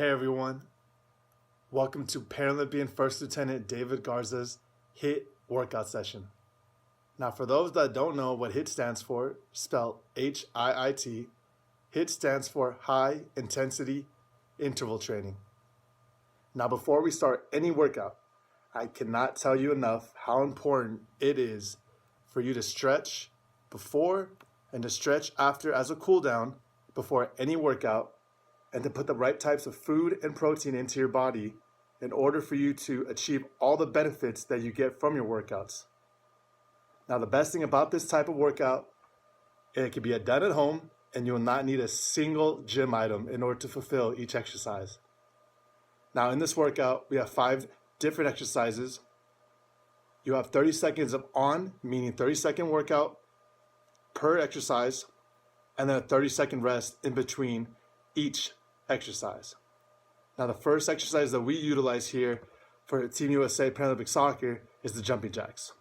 Hey everyone, welcome to Paralympian First Lieutenant David Garza's HIIT workout session. Now for those that don't know what HIIT stands for, spelled H-I-I-T, HIIT stands for High Intensity Interval Training. Now before we start any workout, I cannot tell you enough how important it is for you to stretch before and to stretch after as a cool down before any workout, and to put the right types of food and protein into your body in order for you to achieve all the benefits that you get from your workouts. Now, the best thing about this type of workout, it can be done at home and you will not need a single gym item in order to fulfill each exercise. Now, in this workout, we have 5 different exercises. You have 30 seconds of on, meaning 30-second workout per exercise, and then a 30-second rest in between each exercise. Now the first exercise that we utilize here for Team USA Paralympic Soccer is the jumping jacks.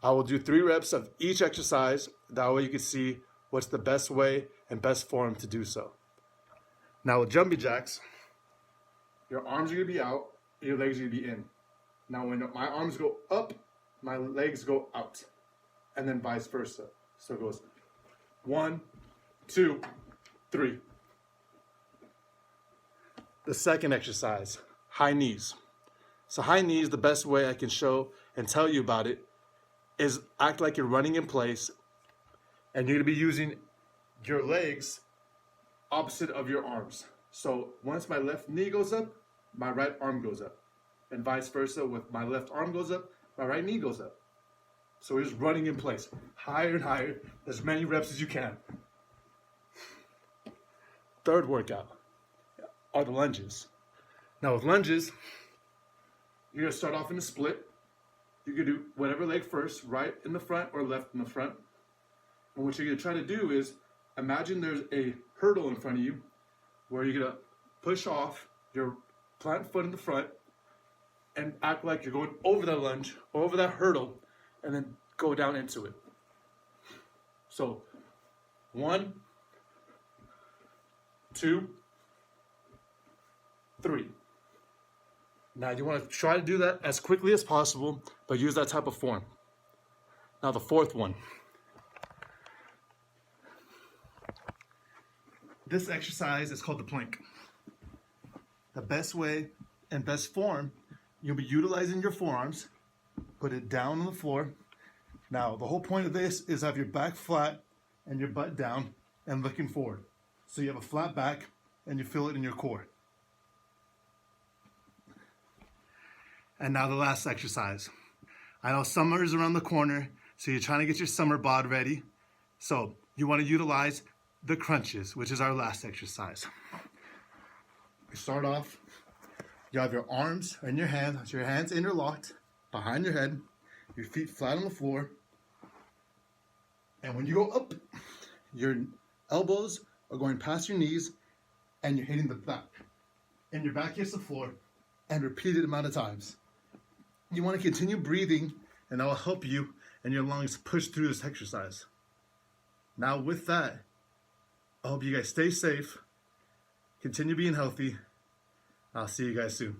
I will do 3 reps of each exercise. That way you can see what's the best way and best form to do so. Now with jumping jacks, your arms are going to be out, your legs are going to be in. Now when my arms go up, my legs go out, and then vice versa. So it goes 1, 2, 3. The second exercise, high knees. So high knees, the best way I can show and tell you about it is act like you're running in place and you're gonna be using your legs opposite of your arms. So once my left knee goes up, my right arm goes up. And vice versa, with my left arm goes up, my right knee goes up. So we're just running in place, higher and higher, as many reps as you can. Third workout are the lunges. Now with lunges, you're gonna start off in a split. You can do whatever leg first, right in the front or left in the front. And what you're gonna try to do is, imagine there's a hurdle in front of you where you're gonna push off your plant foot in the front and act like you're going over that lunge, or over that hurdle, and then go down into it. So 1, 2, 3. Now you want to try to do that as quickly as possible, but use that type of form. Now the fourth one. This exercise is called the plank. The best way and best form, you'll be utilizing your forearms, put it down on the floor. Now the whole point of this is have your back flat and your butt down and looking forward. So you have a flat back and you feel it in your core. And now the last exercise. I know summer is around the corner, so you're trying to get your summer bod ready. So you want to utilize the crunches, which is our last exercise. We start off, you have your arms and your hands interlocked behind your head, your feet flat on the floor. And when you go up, your elbows are going past your knees and you're hitting the back. And your back hits the floor, and repeated amount of times. You want to continue breathing, and that will help you and your lungs push through this exercise. Now with that, I hope you guys stay safe, continue being healthy. I'll see you guys soon.